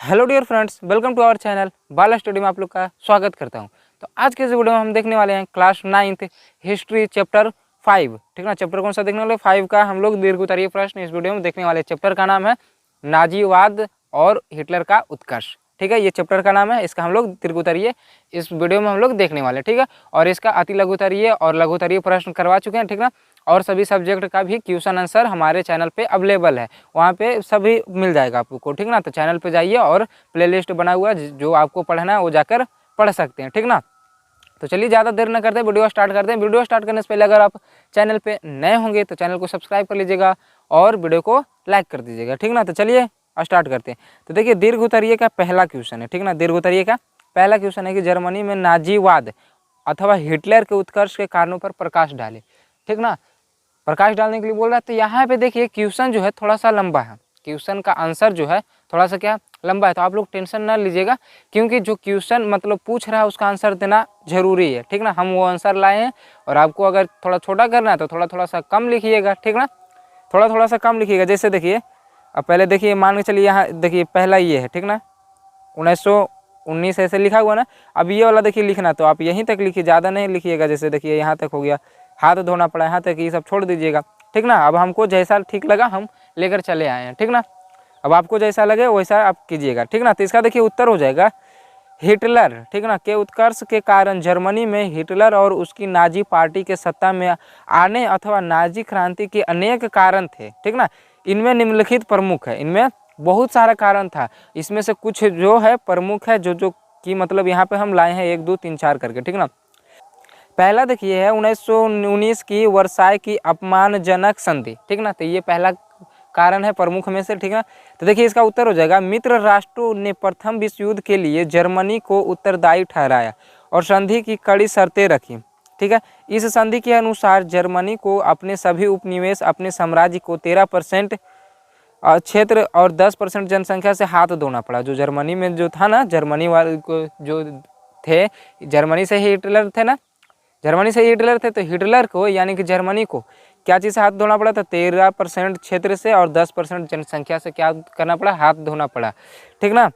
Hello dear friends, welcome to our channel Bala study में आप लोग का स्वागत करता हूं। तो आज के इस वीडियो में हम देखने वाले हैं क्लास 9th हिस्ट्री चैप्टर 5। ठीक ना, चैप्टर कौन सा देखने वाले? 5 का हम लोग दीर्घ उत्तरीय प्रश्न इस वीडियो में देखने वाले। चैप्टर का नाम है नाजीवाद और हिटलर का उत्कर्ष। ठीक है, ये चैप्टर का नाम है, इसका हम लोग दीर्घ उत्तरीय इस वीडियो में हम लोग देखने वाले। ठीक है, और इसका अति लघु उत्तरीय और लघु उत्तरीय प्रश्न करवा चुके हैं। ठीक ना, और सभी सब्जेक्ट का भी क्वेश्चन आंसर हमारे चैनल पे अवेलेबल है, वहाँ पे सभी मिल जाएगा आपको। ठीक ना, तो चैनल पे जाइए और प्लेलिस्ट बना हुआ है, जो आपको पढ़ना है वो जाकर पढ़ सकते हैं। ठीक ना, तो चलिए ज़्यादा देर न करते वीडियो स्टार्ट करते हैं। वीडियो स्टार्ट करने से पहले अगर आप चैनल पे नए होंगे तो चैनल को सब्सक्राइब कर लीजिएगा और वीडियो को लाइक कर दीजिएगा। ठीक ना, तो चलिए स्टार्ट करते हैं। तो देखिए, दीर्घ उत्तरीय का पहला क्वेश्चन है। ठीक ना, दीर्घ उत्तरीय का पहला क्वेश्चन है कि जर्मनी में नाजीवाद अथवा हिटलर के उत्कर्ष के कारणों पर प्रकाश डाले। ठीक ना, प्रकाश डालने के लिए बोल रहा है। तो यहाँ पे देखिए क्वेश्चन जो है थोड़ा सा लंबा है, क्वेश्चन का आंसर जो है थोड़ा सा क्या लंबा है, तो आप लोग टेंशन ना लीजिएगा, क्योंकि जो क्वेश्चन मतलब पूछ रहा है उसका आंसर देना जरूरी है। ठीक ना, हम वो आंसर लाए हैं, और आपको अगर थोड़ा छोटा करना है तो थोड़ा सा कम लिखिएगा। ठीक ना, थोड़ा सा कम लिखिएगा। जैसे देखिए, अब पहले देखिए, मान के चलिए यहाँ देखिए पहला ये है। ठीक ना, 1919 ऐसे लिखा हुआ ना। अब ये वाला देखिए लिखना, तो आप यहीं तक लिखिए, ज़्यादा नहीं लिखिएगा। जैसे देखिए यहाँ तक हो गया, हाथ धोना पड़ा, यहाँ तक ये सब छोड़ दीजिएगा। ठीक ना, अब हमको जैसा ठीक लगा हम लेकर चले आए हैं। ठीक ना, अब आपको जैसा लगे वैसा आप कीजिएगा। ठीक ना, तो इसका देखिए उत्तर हो जाएगा हिटलर। ठीक ना, के उत्कर्ष के कारण जर्मनी में हिटलर और उसकी नाजी पार्टी के सत्ता में आने अथवा नाजी क्रांति के अनेक कारण थे। ठीक ना, इनमें निम्नलिखित प्रमुख है। इनमें बहुत सारा कारण था, इसमें से कुछ जो है प्रमुख है, जो कि मतलब यहाँ पे हम लाए हैं 1 2 3 4 करके। ठीक ना, पहला देखिए है 1919 की वर्साय की अपमानजनक संधि। ठीक ना, तो ये पहला कारण है प्रमुख में से। ठीक है, तो देखिए इसका उत्तर हो जाएगा मित्र राष्ट्रों ने प्रथम विश्व युद्ध के लिए जर्मनी को उत्तरदायी ठहराया और संधि की कड़ी शर्तें रखी। ठीक है, इस संधि के अनुसार जर्मनी को अपने सभी उपनिवेश, अपने साम्राज्य को 13% क्षेत्र और 10% जनसंख्या से हाथ धोना पड़ा। जो जर्मनी में जो था ना, जर्मनी वाले को जो थे, जर्मनी से ही हिटलर थे ना, जर्मनी से हिटलर थे, तो हिटलर को यानी कि जर्मनी को क्या चीज़ से हाथ धोना पड़ा था? 13% क्षेत्र से और 10% जनसंख्या से क्या करना पड़ा? हाथ धोना पड़ा। ठीक ना,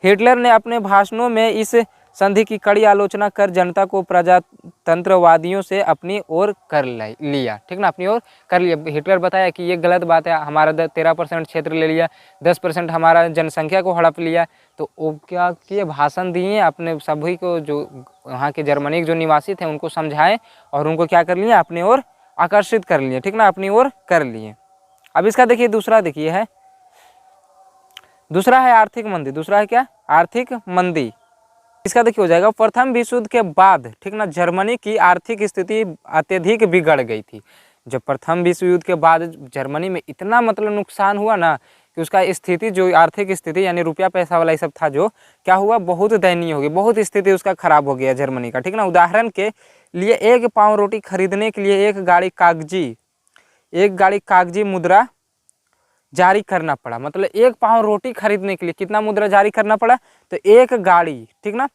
हिटलर ने अपने भाषणों में इस संधि की कड़ी आलोचना कर जनता को प्रजातंत्रवादियों से अपनी ओर कर लिया। ठीक ना, अपनी ओर कर लिया। हिटलर बताया कि ये गलत बात है, हमारा 13% क्षेत्र ले लिया, 10% हमारा जनसंख्या को हड़प लिया। तो वो क्या किए, भाषण दिए, अपने सभी को जो वहाँ के जर्मनी के जो निवासी थे उनको समझाए और उनको क्या कर लिए? अपनी ओर आकर्षित कर लिए। ठीक ना, अपनी ओर कर लिए। अब इसका देखिए दूसरा देखिए है, दूसरा है आर्थिक मंदी। दूसरा है क्या? आर्थिक मंदी। इसका देखिए हो जाएगा प्रथम विश्व युद्ध के बाद। ठीक ना, जर्मनी की आर्थिक स्थिति अत्यधिक बिगड़ गई थी। जब प्रथम विश्व युद्ध के बाद जर्मनी में इतना मतलब नुकसान हुआ ना कि उसका स्थिति जो आर्थिक स्थिति यानी रुपया पैसा वाला ये सब था, जो क्या हुआ, बहुत दयनीय हो गई, बहुत स्थिति उसका खराब हो गया जर्मनी का। ठीक ना, उदाहरण के लिए 1 पाव रोटी खरीदने के लिए एक गाड़ी कागजी मुद्रा जारी करना पड़ा। मतलब 1 पाव रोटी खरीदने के लिए कितना मुद्रा जारी करना पड़ा? तो 1 गाड़ी। ठीक ना,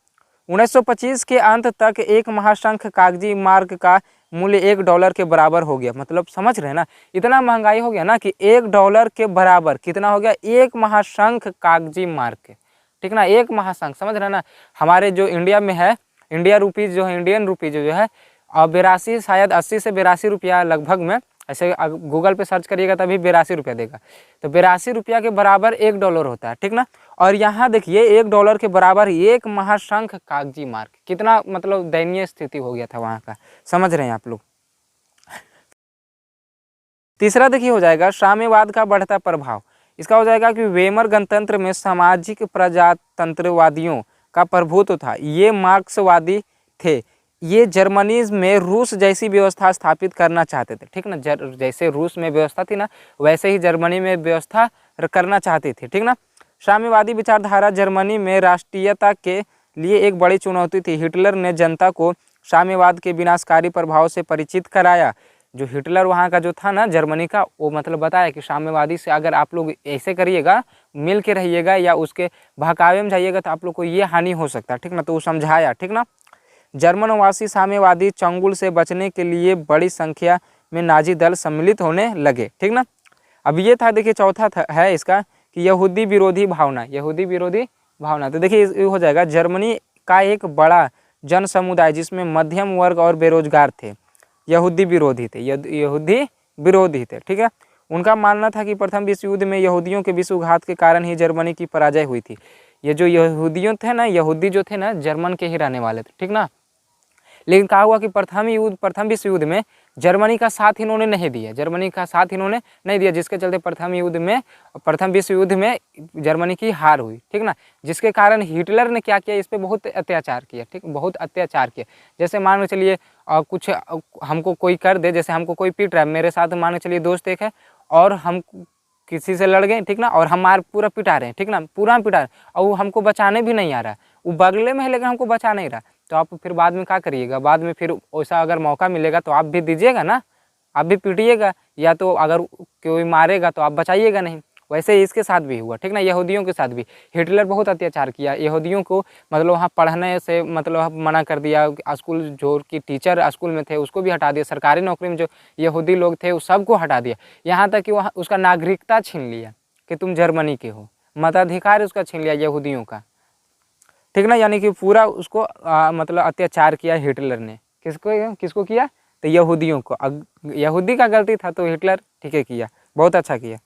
1925 के अंत तक एक महाशंख कागजी मार्क का मूल्य $1 के बराबर हो गया। मतलब समझ रहे हैं ना, इतना महंगाई हो गया ना कि $1 के बराबर कितना हो गया? 1 महाशंख कागजी मार्क। ठीक ना, 1 महाशंख, समझ रहे हैं ना। हमारे जो इंडिया में है, इंडिया रुपीज़ जो है, इंडियन रुपीज़ जो है 82 शायद 80 से 82 रुपया लगभग में, ऐसे गूगल पे सर्च करिएगा तभी 82 रुपया देगा। तो 82 रुपया के बराबर $1 होता है। ठीक ना, और यहाँ देखिए $1 के बराबर 1 महाशंख कागजी मार्क। कितना मतलब दयनीय स्थिति हो गया था वहाँ का, समझ रहे हैं आप लोग। तीसरा देखिए हो जाएगा साम्यवाद का बढ़ता प्रभाव। इसका हो जाएगा कि वेमर गणतंत्र में सामाजिक प्रजातंत्रवादियों का प्रभुत्व था। ये मार्क्सवादी थे। ये जर्मनी में रूस जैसी व्यवस्था स्थापित करना चाहते थे। ठीक ना, जैसे रूस में व्यवस्था थी ना, वैसे ही जर्मनी में व्यवस्था करना चाहते थे। ठीक ना, साम्यवादी विचारधारा जर्मनी में राष्ट्रीयता के लिए एक बड़ी चुनौती थी। हिटलर ने जनता को साम्यवाद के विनाशकारी प्रभाव से परिचित कराया। जो हिटलर वहाँ का जो था ना जर्मनी का, वो मतलब बताया कि साम्यवादी से अगर आप लोग ऐसे करिएगा, मिल के रहिएगा या उसके बहकावे में जाइएगा तो आप लोग को ये हानि हो सकता है। ठीक ना, तो वो समझाया। ठीक ना, जर्मनवासी साम्यवादी चंगुल से बचने के लिए बड़ी संख्या में नाजी दल सम्मिलित होने लगे। ठीक ना, अब ये था देखिए चौथा है इसका कि यहूदी विरोधी भावना, यहूदी विरोधी भावना। तो देखिए ये हो जाएगा जर्मनी का एक बड़ा जन समुदाय जिसमें मध्यम वर्ग और बेरोजगार थे, यहूदी विरोधी थे, यहूदी विरोधी थे, ठीक है। उनका मानना था कि प्रथम विश्व युद्ध में यहूदियों के विश्वघात के कारण ही जर्मनी की पराजय हुई थी। ये जो यहूदियों थे ना, यहूदी जो थे ना जर्मन के ही रहने वाले थे, ठीक ना। लेकिन कहा हुआ कि प्रथम विश्व युद्ध में जर्मनी का साथ इन्होंने नहीं दिया, जर्मनी का साथ इन्होंने नहीं दिया, जिसके चलते प्रथम विश्व युद्ध में जर्मनी की हार हुई, ठीक ना। जिसके कारण हिटलर ने क्या किया, इस पर बहुत अत्याचार किया, ठीक, बहुत अत्याचार किया। जैसे मान के चलिए कुछ हमको कोई कर दे, जैसे हमको कोई पीट रहा है, मेरे साथ मान के चलिए दोस्त एक है और हम किसी से लड़ गए, ठीक ना, और हम पूरा पिटा रहे हैं, ठीक ना, पूरा पिटा रहे हैं और वो हमको बचाने भी नहीं आ रहा है, वो बगले में है लेकिन हमको बचा नहीं रहा, तो आप फिर बाद में क्या करिएगा, बाद में फिर वैसा अगर मौका मिलेगा तो आप भी दीजिएगा ना, आप भी पीटिएगा, या तो अगर कोई मारेगा तो आप बचाइएगा नहीं। वैसे ही इसके साथ भी हुआ, ठीक ना, यहूदियों के साथ भी हिटलर बहुत अत्याचार किया यहूदियों को, मतलब वहाँ पढ़ने से मतलब मना कर दिया, स्कूल जो कि टीचर स्कूल में थे उसको भी हटा दिया, सरकारी नौकरी में जो यहूदी लोग थे उस सबको हटा दिया, यहाँ तक कि वहाँ उसका नागरिकता छीन लिया कि तुम जर्मनी के हो, मताधिकार उसका छीन लिया यहूदियों का, ठीक ना। यानी कि पूरा उसको मतलब अत्याचार किया हिटलर ने, किसको किया, तो यहूदियों को। यहूदी का गलती था तो हिटलर ठीक है किया, बहुत अच्छा किया।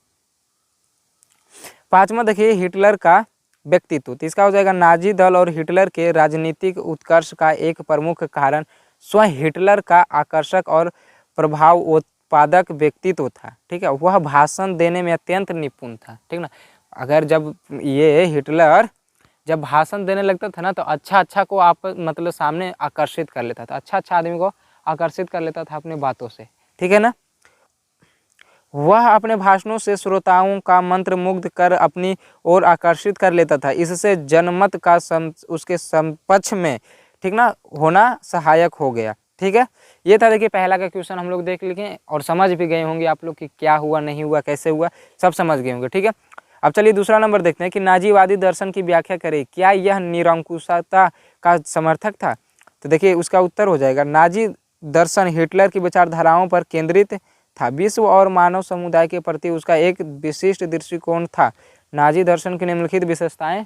पांचवा देखिए हिटलर का व्यक्तित्व, तो इसका हो जाएगा नाजी दल और हिटलर के राजनीतिक उत्कर्ष का एक प्रमुख कारण स्वयं हिटलर का आकर्षक और प्रभाव उत्पादक व्यक्तित्व था, ठीक है। वह भाषण देने में अत्यंत निपुण था, ठीक ना। अगर जब ये हिटलर जब भाषण देने लगता था ना तो अच्छा को आप मतलब सामने आकर्षित कर लेता था, अच्छा आदमी को आकर्षित कर लेता था अपनी बातों से, ठीक है ना। वह अपने भाषणों से श्रोताओं का मंत्र मुग्ध कर अपनी ओर आकर्षित कर लेता था, इससे जनमत का उसके समपक्ष में, ठीक ना, होना सहायक हो गया, ठीक है। ये था देखिए पहला का क्वेश्चन हम लोग देख लिए और समझ भी गए होंगे आप लोग कि क्या हुआ नहीं हुआ कैसे हुआ, सब समझ गए होंगे, ठीक है। अब चलिए दूसरा नंबर देखते हैं कि नाजीवादी दर्शन की व्याख्या करें, क्या यह निरंकुशता का समर्थक था। तो देखिए उसका उत्तर हो जाएगा नाजी दर्शन हिटलर की विचारधाराओं पर केंद्रित था, विश्व और मानव समुदाय के प्रति उसका एक विशिष्ट दृष्टिकोण था। नाजी दर्शन की निम्नलिखित विशेषताएं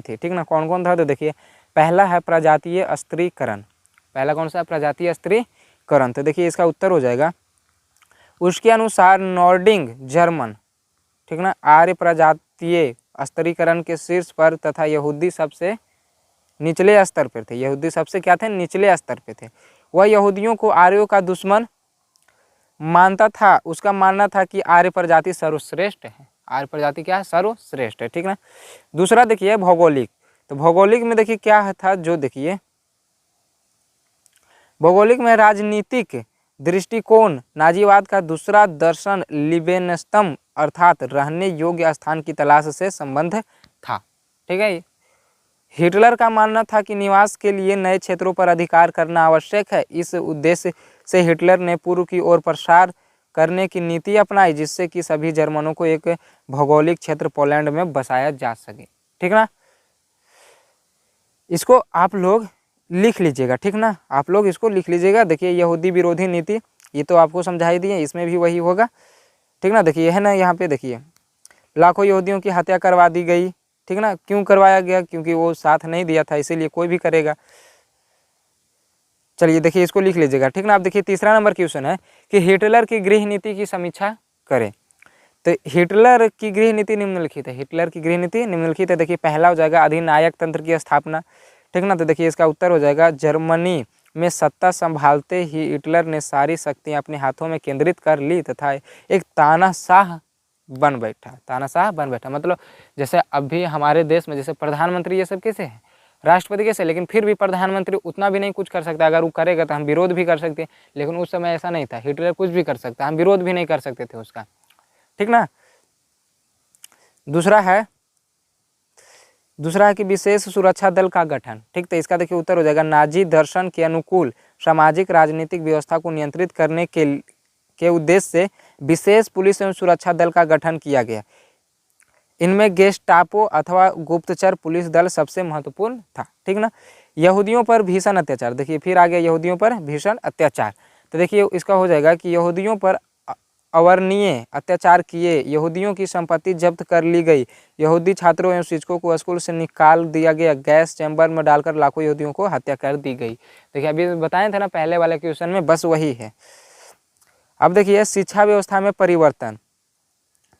थी, ठीक ना। कौन कौन था, तो देखिए पहला है प्रजातीय स्त्रीकरण, पहला कौन सा, प्रजातीय स्त्रीकरण। तो देखिए इसका उत्तर हो जाएगा उसके अनुसार नॉर्डिंग जर्मन, ठीक ना, आर्य प्रजातीय स्त्रीकरण के शीर्ष पर तथा यहूदी सबसे निचले स्तर पर थे, यहूदी सबसे क्या थे, निचले स्तर पे थे। वह यहूदियों को आर्यों का दुश्मन मानता था, उसका मानना था कि आर्य प्रजाति सर्वश्रेष्ठ है, आर्य प्रजाति क्या है, सर्वश्रेष्ठ है, ठीक ना। दूसरा देखिए भौगोलिक, तो भौगोलिक में देखिए क्या था, जो देखिए भौगोलिक में राजनीतिक दृष्टिकोण नाजीवाद का दूसरा दर्शन लिबेनस्तम अर्थात रहने योग्य स्थान की तलाश से संबंध था, ठीक है। हिटलर का मानना था कि निवास के लिए नए क्षेत्रों पर अधिकार करना आवश्यक है, इस उद्देश्य से हिटलर ने पूर्व की ओर प्रसार करने की नीति अपनाई, जिससे कि सभी जर्मनों को एक भौगोलिक क्षेत्र पोलैंड में बसाया जा सके, ठीक ना। इसको आप लोग लिख लीजिएगा, ठीक ना, आप लोग इसको लिख लीजिएगा। देखिए यहूदी विरोधी नीति ये तो आपको समझा ही दी है, इसमें भी वही होगा, ठीक ना। देखिए है ना, यहाँ पे देखिए लाखों यहूदियों की हत्या करवा दी गई, ठीक ना। क्यों करवाया गया, क्योंकि वो साथ नहीं दिया था, इसीलिए कोई भी करेगा। चलिए देखिए इसको लिख लीजिएगा, ठीक ना। अब देखिए तीसरा नंबर क्वेश्चन है कि हिटलर की गृह नीति की समीक्षा करें। तो हिटलर की गृह नीति निम्नलिखित है, हिटलर की गृह नीति निम्नलिखित है। देखिए पहला हो जाएगा अधिनायक तंत्र की स्थापना, ठीक ना। तो देखिए इसका उत्तर हो जाएगा जर्मनी में सत्ता संभालते ही हिटलर ने सारी शक्तियां अपने हाथों में केंद्रित कर ली तथा एक तानाशाह बन बैठा, मतलब जैसे अभी हमारे देश में जैसे प्रधानमंत्री ये सब कैसे है, राष्ट्रपति कैसे, लेकिन फिर भी प्रधानमंत्री उतना भी नहीं कुछ कर सकता, अगर वो करेगा तो हम विरोध भी कर सकते हैं, लेकिन उस समय ऐसा नहीं था, हिटलर कुछ भी कर सकता, हम विरोध भी नहीं कर सकते थे उसका, ठीक ना। दूसरा है कि विशेष सुरक्षा दल का गठन, ठीक। तो इसका देखिए उत्तर हो जाएगा नाजी दर्शन के अनुकूल सामाजिक राजनीतिक व्यवस्था को नियंत्रित करने के उद्देश्य से विशेष पुलिस एवं सुरक्षा दल का गठन किया गया। इनमें गेस्टापो अथवा गुप्तचर पुलिस दल सबसे महत्वपूर्ण था, ठीक ना। यहूदियों पर भीषण अत्याचार, देखिए फिर आ गया यहूदियों पर भीषण अत्याचार। तो देखिए इसका हो जाएगा कि यहूदियों पर अवर्णनीय अत्याचार किए, यहूदियों की संपत्ति जब्त कर ली गई, यहूदी छात्रों एवं शिक्षकों को स्कूल से निकाल दिया गया, गैस चैम्बर में डालकर लाखों यहूदियों को हत्या कर दी गई। देखिए अभी बताए थे ना पहले वाले क्वेश्चन में, बस वही है। अब देखिए शिक्षा व्यवस्था में परिवर्तन,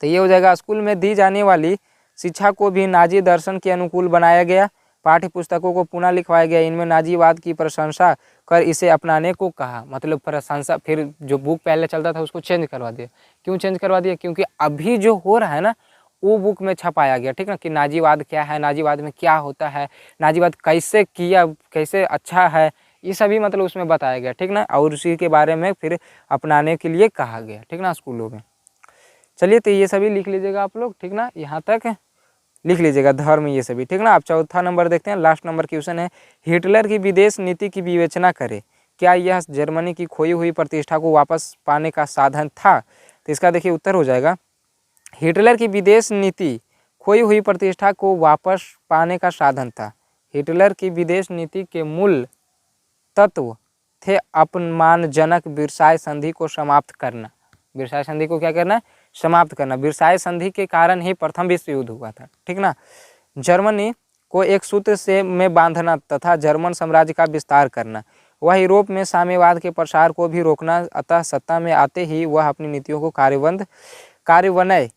तो ये हो जाएगा स्कूल में दी जाने वाली शिक्षा को भी नाजी दर्शन के अनुकूल बनाया गया, पाठ्य पुस्तकों को पुनः लिखवाया गया, इनमें नाजीवाद की प्रशंसा कर इसे अपनाने को कहा। मतलब प्रशंसा, फिर जो बुक पहले चलता था उसको चेंज करवा दिया। क्यों चेंज करवा दिया? क्योंकि अभी जो हो रहा है ना वो बुक में छपाया गया, ठीक ना, कि नाजीवाद क्या है, नाजीवाद में क्या होता है, नाजीवाद कैसे किया, कैसे अच्छा है, ये सभी मतलब उसमें बताया गया, ठीक ना, और उसी के बारे में फिर अपनाने के लिए कहा गया, ठीक ना, स्कूलों में। चलिए तो ये सभी लिख लीजिएगा आप लोग, ठीक ना, यहाँ तक लिख लीजिएगा धर्म ये सभी, ठीक ना। अब चौथा नंबर देखते हैं, लास्ट नंबर क्वेश्चन है, हिटलर की विदेश नीति की विवेचना करें, क्या यह जर्मनी की खोई हुई प्रतिष्ठा को वापस पाने का साधन था? तो इसका देखिए उत्तर हो जाएगा, हिटलर की विदेश नीति खोई हुई प्रतिष्ठा को वापस पाने का साधन था। हिटलर की विदेश नीति के मूल तत्व थे अपमानजनक वर्साय संधि को समाप्त करना। वर्साय संधि को क्या करना? समाप्त करना। वर्साय संधि के कारण ही प्रथम विश्व युद्ध हुआ था, ठीक ना। जर्मनी को एक सूत्र से में बांधना तथा जर्मन साम्राज्य का विस्तार करना, वह यूरोप में साम्यवाद के प्रसार को भी रोकना। अतः सत्ता में आते ही वह अपनी नीतियों को कार्यान्वयन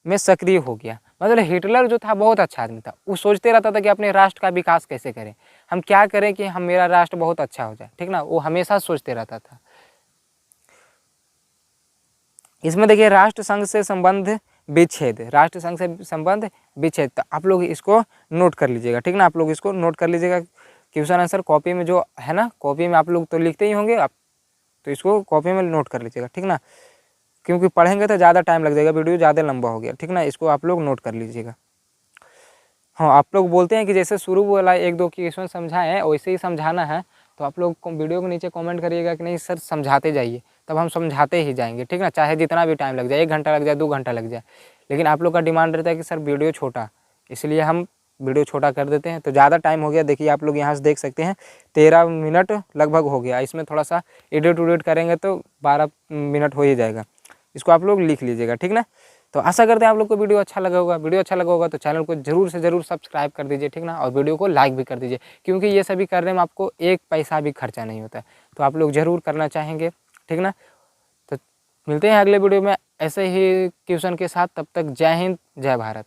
में सक्रिय हो गया। मतलब हिटलर जो था बहुत अच्छा आदमी था, वो सोचते रहता था कि अपने राष्ट्र का विकास कैसे करें, हम क्या करें कि हम मेरा राष्ट्र बहुत अच्छा हो जाए, ठीक ना, वो हमेशा सोचते रहता था। इसमें देखिए राष्ट्र संघ से संबंध विच्छेद, राष्ट्र संघ से संबंध विच्छेद, तो आप लोग इसको नोट कर लीजिएगा, ठीक ना, आप लोग इसको नोट कर लीजिएगा। क्वेश्चन आंसर कॉपी में जो है ना, कॉपी में आप लोग तो लिखते ही होंगे आप, तो इसको कॉपी में नोट कर लीजिएगा, ठीक ना, क्योंकि पढ़ेंगे तो ज़्यादा टाइम लग जाएगा, वीडियो ज़्यादा लंबा हो गया, ठीक ना, इसको आप लोग नोट कर लीजिएगा। हाँ, आप लोग बोलते हैं कि जैसे शुरू वाला एक दो क्वेश्चन समझाए हैं वैसे ही समझाना है, तो आप लोग वीडियो के नीचे कमेंट करिएगा कि नहीं सर समझाते जाइए, तब हम समझाते ही जाएंगे, ठीक ना, चाहे जितना भी टाइम लग जाए, 1 घंटा लग जाए, 2 घंटा लग जाए, लेकिन आप लोग का डिमांड रहता है कि सर वीडियो छोटा, इसलिए हम वीडियो छोटा कर देते हैं। तो ज़्यादा टाइम हो गया, देखिए आप लोग यहाँ से देख सकते हैं 13 मिनट लगभग हो गया, इसमें थोड़ा सा एडिट उडिट करेंगे तो 12 मिनट हो ही जाएगा। इसको आप लोग लिख लीजिएगा, ठीक ना। तो आशा करते हैं आप लोग को वीडियो अच्छा लगा होगा। वीडियो अच्छा लगा होगा तो चैनल को जरूर से जरूर सब्सक्राइब कर दीजिए, ठीक ना, और वीडियो को लाइक भी कर दीजिए, क्योंकि ये सभी करने में आपको 1 पैसा भी खर्चा नहीं होता है, तो आप लोग जरूर करना चाहेंगे, ठीक ना। तो मिलते हैं अगले वीडियो में ऐसे ही क्वेश्चन के साथ, तब तक जय हिंद जय भारत।